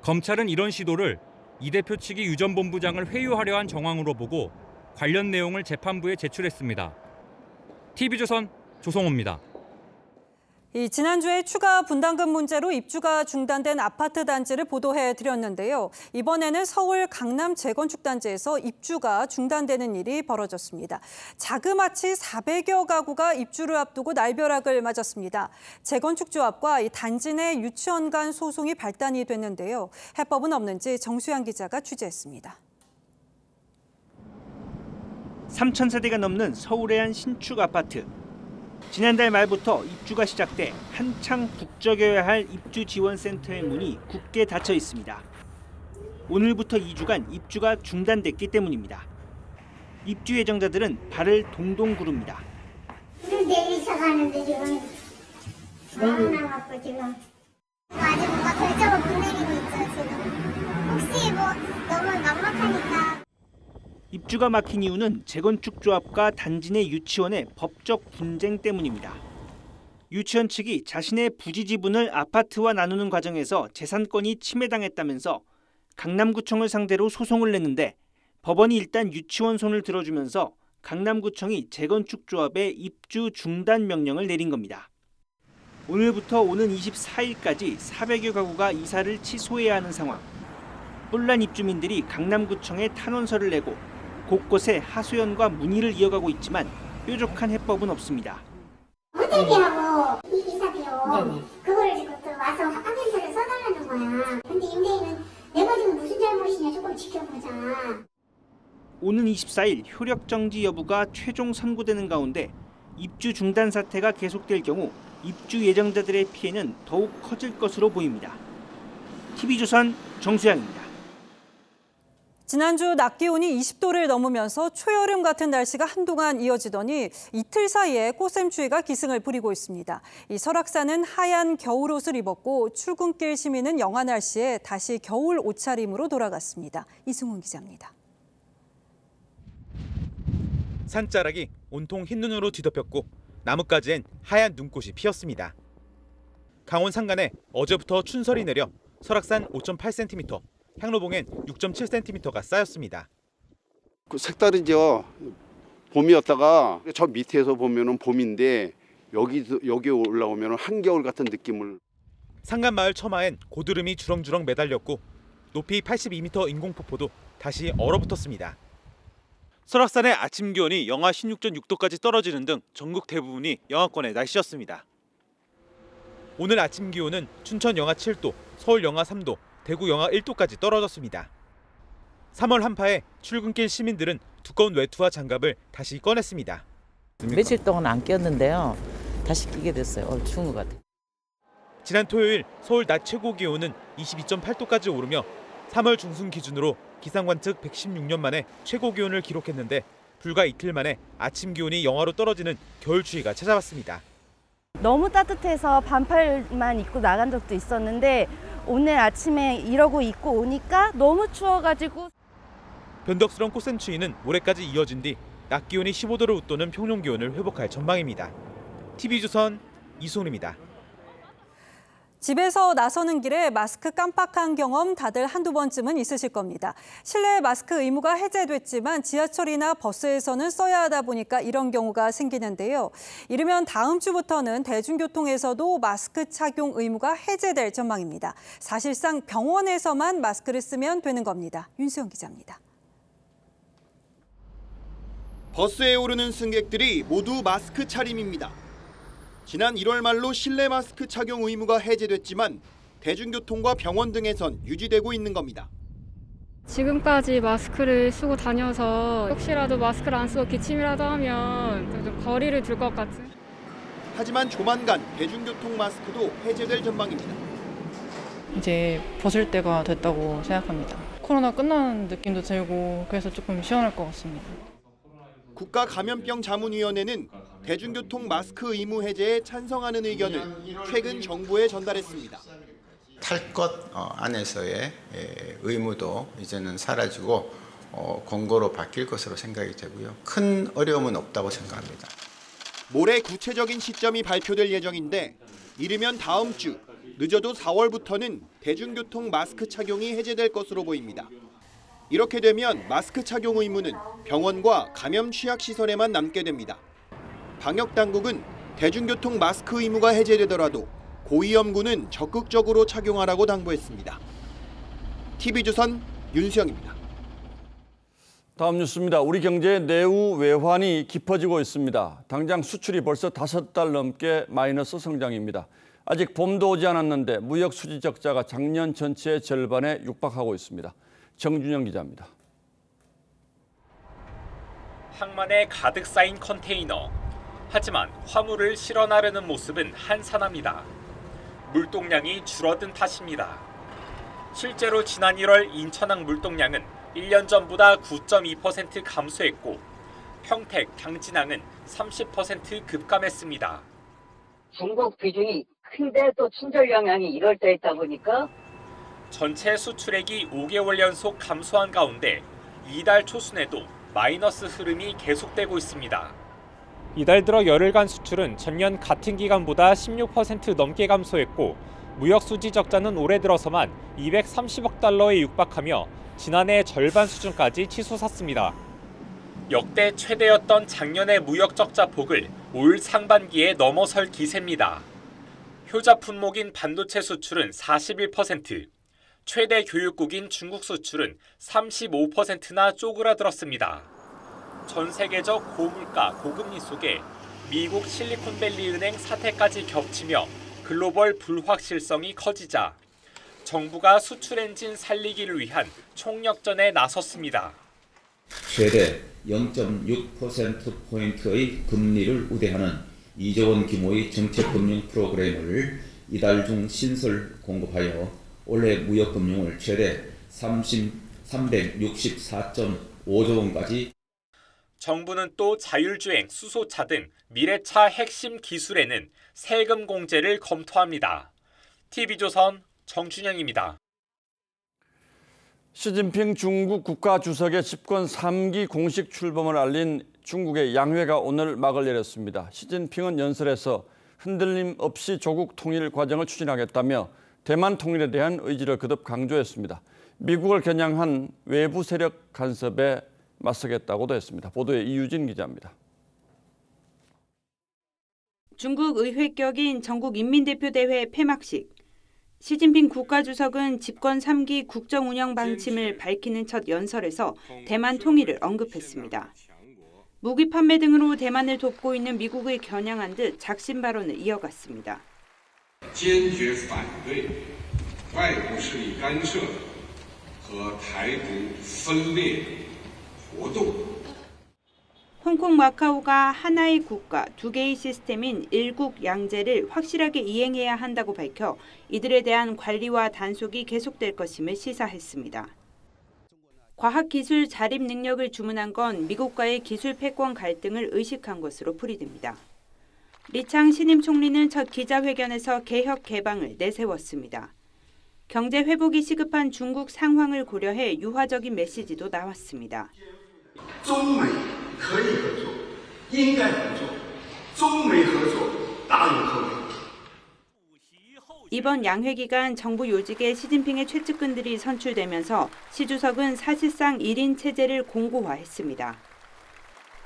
검찰은 이런 시도를 이 대표 측이 유 전 본부장을 회유하려 한 정황으로 보고 관련 내용을 재판부에 제출했습니다. TV조선 조성호입니다. 지난주에 추가 분담금 문제로 입주가 중단된 아파트 단지를 보도해드렸는데요. 이번에는 서울 강남 재건축 단지에서 입주가 중단되는 일이 벌어졌습니다. 자그마치 400여 가구가 입주를 앞두고 날벼락을 맞았습니다. 재건축 조합과 이 단지 내 유치원 간 소송이 발단이 됐는데요. 해법은 없는지 정수양 기자가 취재했습니다. 3,000세대가 넘는 서울의 한 신축 아파트. 지난달 말부터 입주가 시작돼 한창 북적여야 할 입주지원센터의 문이 굳게 닫혀 있습니다. 오늘부터 2주간 입주가 중단됐기 때문입니다. 입주 예정자들은 발을 동동 구릅니다. 내일 시작하는데 지금 안 나왔고 지금 아직 뭔가 결정을 못 내리고 있죠 지금. 혹시 너무 막막하니까. 입주가 막힌 이유는 재건축 조합과 단지 내 유치원의 법적 분쟁 때문입니다. 유치원 측이 자신의 부지 지분을 아파트와 나누는 과정에서 재산권이 침해당했다면서 강남구청을 상대로 소송을 냈는데 법원이 일단 유치원 손을 들어주면서 강남구청이 재건축 조합의 입주 중단 명령을 내린 겁니다. 오늘부터 오는 24일까지 400여 가구가 이사를 취소해야 하는 상황. 혼란 입주민들이 강남구청에 탄원서를 내고 곳곳에 하소연과 문의를 이어가고 있지만 뾰족한 해법은 없습니다. 호텔비하고 이사 비용 그거를 지금 또 와서 확인서를 써달라는 거야. 근데 임대인은 내가 지금 무슨 잘못이냐 조금 지켜보자. 오는 24일 효력 정지 여부가 최종 선고되는 가운데 입주 중단 사태가 계속될 경우 입주 예정자들의 피해는 더욱 커질 것으로 보입니다. TV조선 정수양입니다. 지난주 낮 기온이 20도를 넘으면서 초여름 같은 날씨가 한동안 이어지더니 이틀 사이에 꽃샘추위가 기승을 부리고 있습니다. 이 설악산은 하얀 겨울옷을 입었고 출근길 시민은 영하 날씨에 다시 겨울 옷차림으로 돌아갔습니다. 이승훈 기자입니다. 산자락이 온통 흰눈으로 뒤덮였고 나뭇가지엔 하얀 눈꽃이 피었습니다. 강원 산간에 어제부터 춘설이 내려 설악산 5.8cm, 향로봉엔 6.7cm가 쌓였습니다. 색다르죠. 봄이었다가 저 밑에서 보면은 봄인데 여기 올라오면 한겨울 같은 느낌을. 산간마을 처마엔 고드름이 주렁주렁 매달렸고 높이 82m 인공폭포도 다시 얼어붙었습니다. 설악산의 아침 기온이 영하 16.6도까지 떨어지는 등 전국 대부분이 영하권의 날씨였습니다. 오늘 아침 기온은 춘천 영하 7도, 서울 영하 3도, 대구 영하 1도까지 떨어졌습니다. 3월 한파에 출근길 시민들은 두꺼운 외투와 장갑을 다시 꺼냈습니다. 며칠 동안 안 꼈는데요. 다시 끼게 됐어요. 추운 것 같아요. 지난 토요일 서울 낮 최고 기온은 22.8도까지 오르며 3월 중순 기준으로 기상관측 116년 만에 최고 기온을 기록했는데 불과 이틀 만에 아침 기온이 영하로 떨어지는 겨울 추위가 찾아왔습니다. 너무 따뜻해서 반팔만 입고 나간 적도 있었는데 오늘 아침에 이러고 입고 오니까 너무 추워가지고. 변덕스러운 꽃샘추위는 모레까지 이어진 뒤 낮 기온이 15도를 웃도는 평년 기온을 회복할 전망입니다. TV조선 이승훈입니다. 집에서 나서는 길에 마스크 깜빡한 경험 다들 한두 번쯤은 있으실 겁니다. 실내 마스크 의무가 해제됐지만 지하철이나 버스에서는 써야 하다 보니까 이런 경우가 생기는데요. 이르면 다음 주부터는 대중교통에서도 마스크 착용 의무가 해제될 전망입니다. 사실상 병원에서만 마스크를 쓰면 되는 겁니다. 윤수영 기자입니다. 버스에 오르는 승객들이 모두 마스크 차림입니다. 지난 1월 말로 실내 마스크 착용 의무가 해제됐지만 대중교통과 병원 등에선 유지되고 있는 겁니다. 지금까지 마스크를 쓰고 다녀서 혹시라도 마스크를 안 쓰고 기침이라도 하면 좀 거리를 둘 것 같은. 하지만 조만간 대중교통 마스크도 해제될 전망입니다. 이제 벗을 때가 됐다고 생각합니다. 코로나 끝나는 느낌도 들고 그래서 조금 시원할 것 같습니다. 국가감염병자문위원회는 대중교통 마스크 의무 해제에 찬성하는 의견을 최근 정부에 전달했습니다. 탈 것 안에서의 의무도 이제는 사라지고 권고로 바뀔 것으로 생각이 되고요. 큰 어려움은 없다고 생각합니다. 모레 구체적인 시점이 발표될 예정인데 이르면 다음 주, 늦어도 4월부터는 대중교통 마스크 착용이 해제될 것으로 보입니다. 이렇게 되면 마스크 착용 의무는 병원과 감염 취약시설에만 남게 됩니다. 방역당국은 대중교통 마스크 의무가 해제되더라도 고위험군은 적극적으로 착용하라고 당부했습니다. TV조선 윤수영입니다. 다음 뉴스입니다. 우리 경제의 내후 외환이 깊어지고 있습니다. 당장 수출이 벌써 5달 넘게 마이너스 성장입니다. 아직 봄도 오지 않았는데 무역 수지 적자가 작년 전체의 절반에 육박하고 있습니다. 정준영 기자입니다. 항만에 가득 쌓인 컨테이너. 하지만 화물을 실어 나르는 모습은 한산합니다. 물동량이 줄어든 탓입니다. 실제로 지난 1월 인천항 물동량은 1년 전보다 9.2% 감소했고 평택, 당진항은 30% 급감했습니다. 중국 비중이 큰데 또 친절 영향이 이럴 때 있다 보니까 전체 수출액이 5개월 연속 감소한 가운데 이달 초순에도 마이너스 흐름이 계속되고 있습니다. 이달 들어 열흘간 수출은 전년 같은 기간보다 16% 넘게 감소했고 무역 수지 적자는 올해 들어서만 230억 달러에 육박하며 지난해 절반 수준까지 치솟았습니다. 역대 최대였던 작년의 무역 적자 폭을 올 상반기에 넘어설 기세입니다. 효자 품목인 반도체 수출은 41%, 최대 교육국인 중국 수출은 35%나 쪼그라들었습니다. 전 세계적 고물가, 고금리 속에 미국 실리콘밸리 은행 사태까지 겹치며 글로벌 불확실성이 커지자 정부가 수출 엔진 살리기를 위한 총력전에 나섰습니다. 최대 0.6%포인트의 금리를 우대하는 2조 원 규모의 정책금융 프로그램을 이달 중 신설 공급하여 올해 무역금융을 최대 364.5조 원까지. 정부는 또 자율주행, 수소차 등 미래차 핵심 기술에는 세금 공제를 검토합니다. TV조선 정준영입니다. 시진핑 중국 국가주석의 집권 3기 공식 출범을 알린 중국의 양회가 오늘 막을 내렸습니다. 시진핑은 연설에서 흔들림 없이 조국 통일 과정을 추진하겠다며 대만 통일에 대한 의지를 거듭 강조했습니다. 미국을 겨냥한 외부 세력 간섭에 맞서겠다고도 했습니다. 보도에 이유진 기자입니다. 중국 의회격인 전국인민대표대회 폐막식. 시진핑 국가주석은 집권 3기 국정운영 방침을 밝히는 첫 연설에서 대만 통일을 언급했습니다. 무기 판매 등으로 대만을 돕고 있는 미국을 겨냥한 듯 작심 발언을 이어갔습니다. 和台独分裂活动。 홍콩 마카오가 하나의 국가, 두 개의 시스템인 일국양제를 확실하게 이행해야 한다고 밝혀 이들에 대한 관리와 단속이 계속될 것임을 시사했습니다. 과학기술 자립 능력을 주문한 건 미국과의 기술 패권 갈등을 의식한 것으로 풀이됩니다. 리창 신임 총리는 첫 기자회견에서 개혁 개방을 내세웠습니다. 경제 회복이 시급한 중국 상황을 고려해 유화적인 메시지도 나왔습니다. 中美可以合作，应该合作，中美合作大有可为。 이번 양회 기간 정부 요직에 시진핑의 최측근들이 선출되면서 시 주석은 사실상 1인 체제를 공고화했습니다.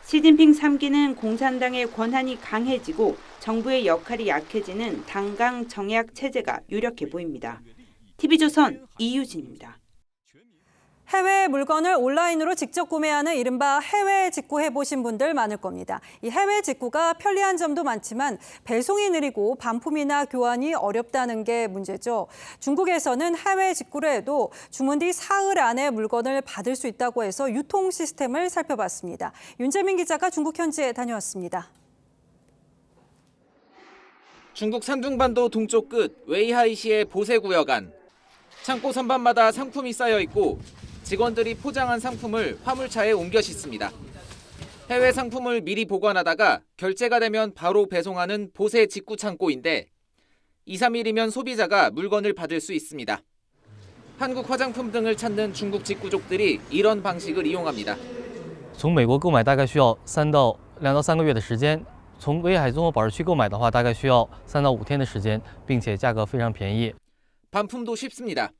시진핑 3기는 공산당의 권한이 강해지고 정부의 역할이 약해지는 당강 정약 체제가 유력해 보입니다. TV조선 이유진입니다. 해외 물건을 온라인으로 직접 구매하는 이른바 해외 직구 해보신 분들 많을 겁니다. 이 해외 직구가 편리한 점도 많지만 배송이 느리고 반품이나 교환이 어렵다는 게 문제죠. 중국에서는 해외 직구를 해도 주문 뒤 사흘 안에 물건을 받을 수 있다고 해서 유통 시스템을 살펴봤습니다. 윤재민 기자가 중국 현지에 다녀왔습니다. 중국 산둥반도 동쪽 끝 웨이하이시의 보세구역 안. 창고 선반마다 상품이 쌓여 있고 직원들이 포장한 상품을 화물차에 옮겨 싣습니다. 해외 상품을 미리 보관하다가 결제가 되면 바로 배송하는 보세 직구 창고인데 2, 3일이면 소비자가 물건을 받을 수 있습니다. 한국 화장품 등을 찾는 중국 직구족들이 이런 방식을 이용합니다. 从美国购买大概需要2到3个月的时间，从威海综合保时区购买的话，大概需要3到5天的时间，并且价格非常便宜。 반품도 쉽습니다.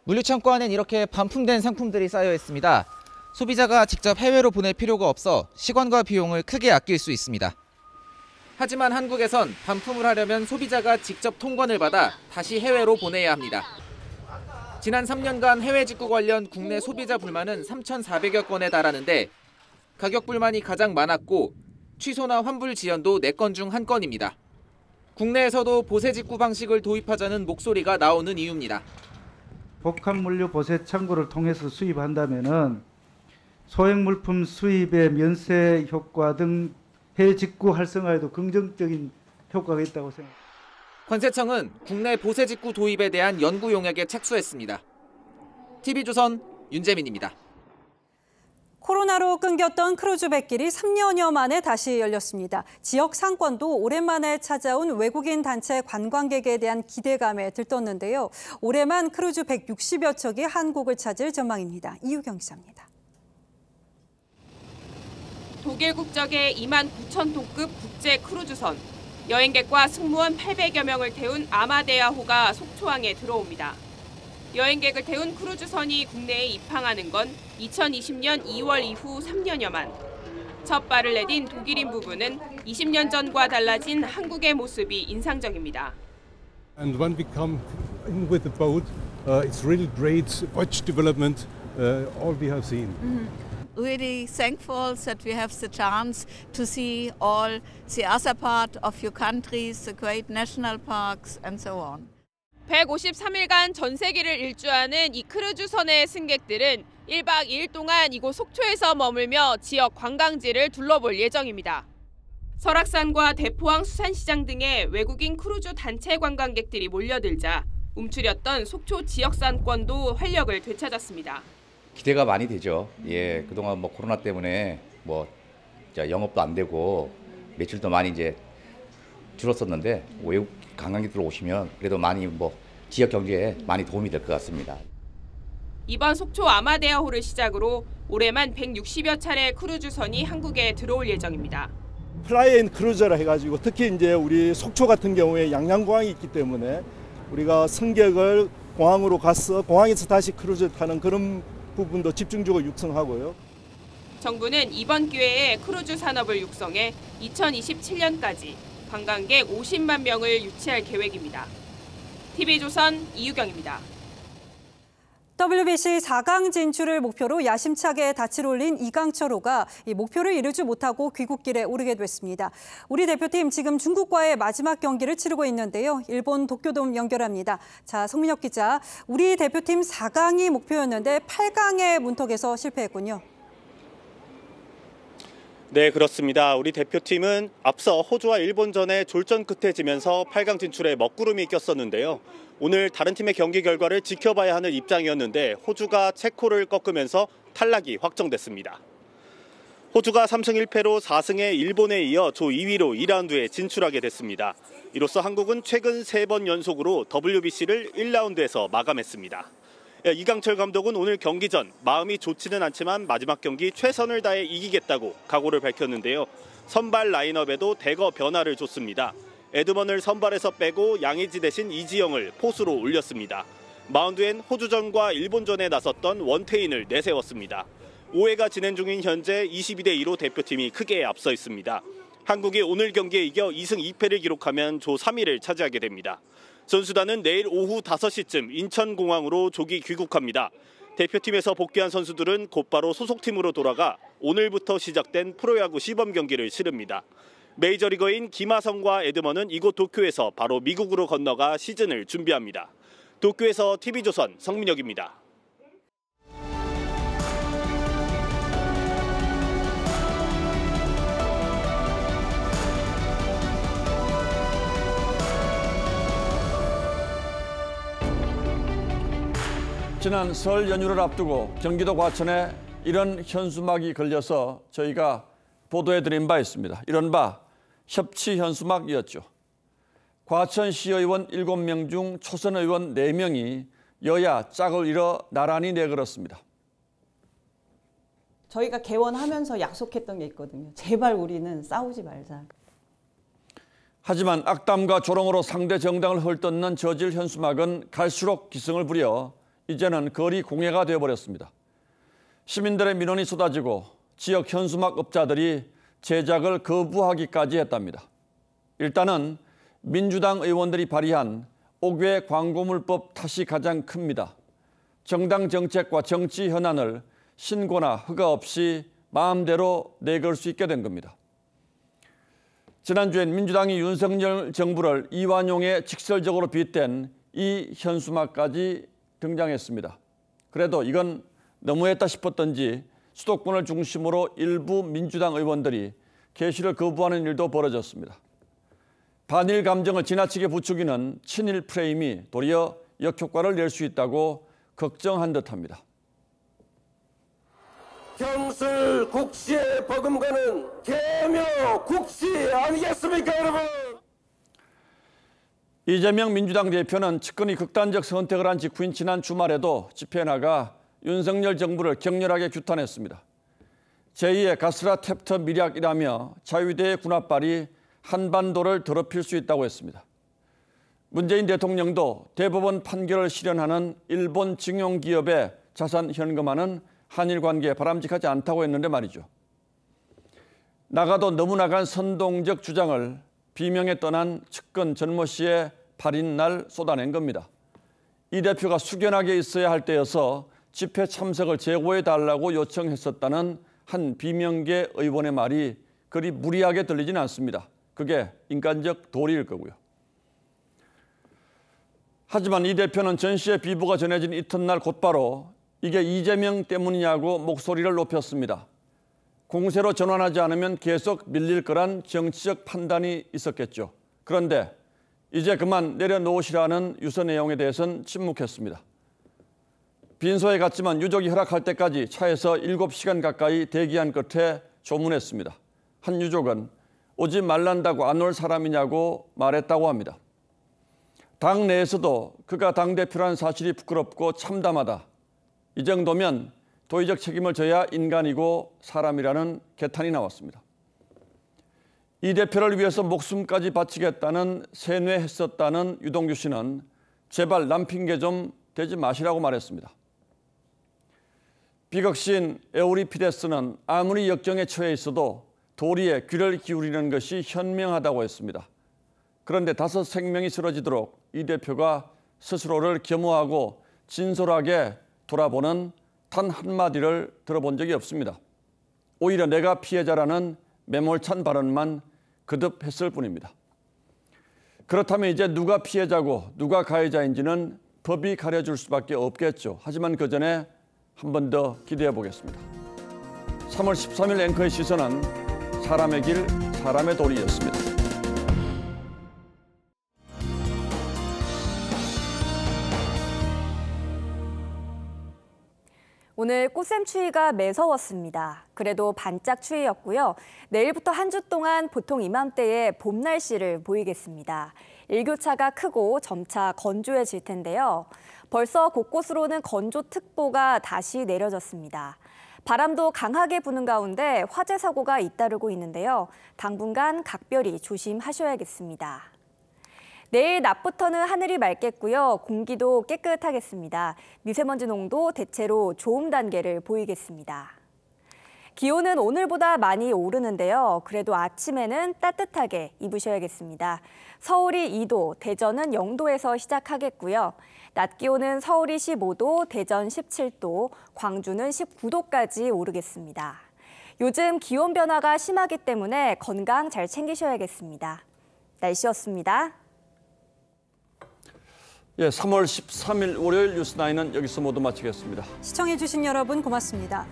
물류창고 안엔 이렇게 반품된 상품들이 쌓여 있습니다. 소비자가 직접 해외로 보낼 필요가 없어 시간과 비용을 크게 아낄 수 있습니다. 하지만 한국에선 반품을 하려면 소비자가 직접 통관을 받아 다시 해외로 보내야 합니다. 지난 3년간 해외 직구 관련 국내 소비자 불만은 3,400여 건에 달하는데 가격 불만이 가장 많았고 취소나 환불 지연도 4건 중 1건입니다. 국내에서도 보세 직구 방식을 도입하자는 목소리가 나오는 이유입니다. 복합 물류 보세 창고를 통해서 수입한다면은 소형 물품 수입의 면세 효과 등 해외 직구 활성화에도 긍정적인 효과가 있다고 생각합니다. 관세청은 국내 보세 직구 도입에 대한 연구 용역에 착수했습니다. TV조선 윤재민입니다. 코로나로 끊겼던 크루즈 백길이 3년여 만에 다시 열렸습니다. 지역 상권도 오랜만에 찾아온 외국인 단체 관광객에 대한 기대감에 들떴는데요. 올해만 크루즈 160여 척이 한국을 찾을 전망입니다. 이유경 기자입니다. 독일 국적의 29,000톤급 국제 크루즈선. 여행객과 승무원 800여 명을 태운 아마데아호가 속초항에 들어옵니다. 여행객을 태운 크루즈선이 국내에 입항하는 건 2020년 2월 이후 3년여 만. 첫 발을 내딘 독일인 부부는 20년 전과 달라진 한국의 모습이 인상적입니다. And when we come in with the boat, it's really great watch development, all we have seen. Really thankful that we have the chance to see all the other part of your countries, the great national parks and so on. 153일간 전 세계를 일주하는 이 크루즈선의 승객들은 1박 2일 동안 이곳 속초에서 머물며 지역 관광지를 둘러볼 예정입니다. 설악산과 대포항 수산시장 등의 외국인 크루즈 단체 관광객들이 몰려들자 움츠렸던 속초 지역상권도 활력을 되찾았습니다. 기대가 많이 되죠. 예, 그동안 코로나 때문에 영업도 안 되고 매출도 많이 이제 줄었었는데 외국 관광객들 오시면 그래도 많이 지역 경제에 많이 도움이 될 것 같습니다. 이번 속초 아마데아호를 시작으로 올해만 160여 차례 크루즈선이 한국에 들어올 예정입니다. 플라이앤 크루즈라 해가지고 특히 이제 우리 속초 같은 경우에 양양공항이 있기 때문에 우리가 승객을 공항으로 가서 공항에서 다시 크루즈 타는 그런 부분도 집중적으로 육성하고요. 정부는 이번 기회에 크루즈 산업을 육성해 2027년까지 관광객 50만 명을 유치할 계획입니다. TV조선 이유경입니다. WBC 4강 진출을 목표로 야심차게 닻을 올린 이강철호가 이 목표를 이루지 못하고 귀국길에 오르게 됐습니다. 우리 대표팀 지금 중국과의 마지막 경기를 치르고 있는데요. 일본 도쿄돔 연결합니다. 자, 송민혁 기자, 우리 대표팀 4강이 목표였는데 8강의 문턱에서 실패했군요. 네, 그렇습니다. 우리 대표팀은 앞서 호주와 일본전에 졸전 끝에 지면서 8강 진출에 먹구름이 꼈었는데요. 오늘 다른 팀의 경기 결과를 지켜봐야 하는 입장이었는데 호주가 체코를 꺾으면서 탈락이 확정됐습니다. 호주가 3승 1패로 4승에 일본에 이어 조 2위로 2라운드에 진출하게 됐습니다. 이로써 한국은 최근 3번 연속으로 WBC를 1라운드에서 마감했습니다. 이강철 감독은 오늘 경기 전 마음이 좋지는 않지만 마지막 경기 최선을 다해 이기겠다고 각오를 밝혔는데요. 선발 라인업에도 대거 변화를 줬습니다. 에드먼을 선발에서 빼고 양의지 대신 이지영을 포수로 올렸습니다. 마운드엔 호주전과 일본전에 나섰던 원태인을 내세웠습니다. 5회가 진행 중인 현재 22대2로 대표팀이 크게 앞서 있습니다. 한국이 오늘 경기에 이겨 2승 2패를 기록하면 조 3위를 차지하게 됩니다. 선수단은 내일 오후 5시쯤 인천공항으로 조기 귀국합니다. 대표팀에서 복귀한 선수들은 곧바로 소속팀으로 돌아가 오늘부터 시작된 프로야구 시범 경기를 치릅니다. 메이저리거인 김하성과 에드먼은 이곳 도쿄에서 바로 미국으로 건너가 시즌을 준비합니다. 도쿄에서 TV조선 성민혁입니다. 지난 설 연휴를 앞두고 경기도 과천에 이런 현수막이 걸려서 저희가 보도해드린 바 있습니다. 이른바 협치 현수막이었죠. 과천시의원 7명 중 초선 의원 4명이 여야 짝을 이뤄 나란히 내걸었습니다. 저희가 개원하면서 약속했던 게 있거든요. 제발 우리는 싸우지 말자. 하지만 악담과 조롱으로 상대 정당을 헐뜯는 저질 현수막은 갈수록 기승을 부려 이제는 거리 공예가 되어버렸습니다. 시민들의 민원이 쏟아지고 지역 현수막 업자들이 제작을 거부하기까지 했답니다. 일단은 민주당 의원들이 발의한 5개 광고물법 탓이 가장 큽니다. 정당 정책과 정치 현안을 신고나 허가 없이 마음대로 내걸 수 있게 된 겁니다. 지난주엔 민주당이 윤석열 정부를 이완용에 직설적으로 빗댄 이 현수막까지 등장했습니다. 그래도 이건 너무했다 싶었던지 수도권을 중심으로 일부 민주당 의원들이 게시를 거부하는 일도 벌어졌습니다. 반일 감정을 지나치게 부추기는 친일 프레임이 도리어 역효과를 낼 수 있다고 걱정한 듯합니다. 경술 국시에 버금가는 개묘 국시 아니겠습니까, 여러분? 이재명 민주당 대표는 측근이 극단적 선택을 한 직후인 지난 주말에도 집회에 나가 윤석열 정부를 격렬하게 규탄했습니다. 제2의 가스라 탭터 밀약이라며 자유대의 군합발이 한반도를 더럽힐 수 있다고 했습니다. 문재인 대통령도 대법원 판결을 실현하는 일본 징용기업의 자산 현금화는 한일 관계에 바람직하지 않다고 했는데 말이죠. 나가도 너무 나간 선동적 주장을 비명에 떠난 측근 전모 씨의 발인 날 쏟아낸 겁니다. 이 대표가 숙연하게 있어야 할 때여서 집회 참석을 재고해달라고 요청했었다는 한 비명계 의원의 말이 그리 무리하게 들리지는 않습니다. 그게 인간적 도리일 거고요. 하지만 이 대표는 전 씨의 비보가 전해진 이튿날 곧바로 이게 이재명 때문이냐고 목소리를 높였습니다. 공세로 전환하지 않으면 계속 밀릴 거란 정치적 판단이 있었겠죠. 그런데 이제 그만 내려놓으시라는 유서 내용에 대해서는 침묵했습니다. 빈소에 갔지만 유족이 허락할 때까지 차에서 7시간 가까이 대기한 끝에 조문했습니다. 한 유족은 오지 말란다고 안 올 사람이냐고 말했다고 합니다. 당 내에서도 그가 당대표라는 사실이 부끄럽고 참담하다. 이 정도면 도의적 책임을 져야 인간이고 사람이라는 개탄이 나왔습니다. 이 대표를 위해서 목숨까지 바치겠다는 세뇌했었다는 유동규 씨는 제발 남 핑계 좀 대지 마시라고 말했습니다. 비극시인 에우리피데스는 아무리 역정에 처해 있어도 도리에 귀를 기울이는 것이 현명하다고 했습니다. 그런데 5 생명이 쓰러지도록 이 대표가 스스로를 겸허하고 진솔하게 돌아보는 단 한마디를 들어본 적이 없습니다. 오히려 내가 피해자라는 매몰찬 발언만 거듭했을 뿐입니다. 그렇다면 이제 누가 피해자고 누가 가해자인지는 법이 가려줄 수밖에 없겠죠. 하지만 그 전에 한 번 더 기대해 보겠습니다. 3월 13일 앵커의 시선은 사람의 길, 사람의 도리였습니다. 오늘 꽃샘추위가 매서웠습니다. 그래도 반짝 추위였고요. 내일부터 한 주 동안 보통 이맘때의 봄 날씨를 보이겠습니다. 일교차가 크고 점차 건조해질 텐데요. 벌써 곳곳으로는 건조특보가 다시 내려졌습니다. 바람도 강하게 부는 가운데 화재 사고가 잇따르고 있는데요. 당분간 각별히 조심하셔야겠습니다. 내일 낮부터는 하늘이 맑겠고요. 공기도 깨끗하겠습니다. 미세먼지 농도 대체로 좋음 단계를 보이겠습니다. 기온은 오늘보다 많이 오르는데요. 그래도 아침에는 따뜻하게 입으셔야겠습니다. 서울이 2도, 대전은 0도에서 시작하겠고요. 낮 기온은 서울이 15도, 대전 17도, 광주는 19도까지 오르겠습니다. 요즘 기온 변화가 심하기 때문에 건강 잘 챙기셔야겠습니다. 날씨였습니다. 3월 13일 월요일 뉴스9는 여기서 모두 마치겠습니다. 시청해주신 여러분 고맙습니다.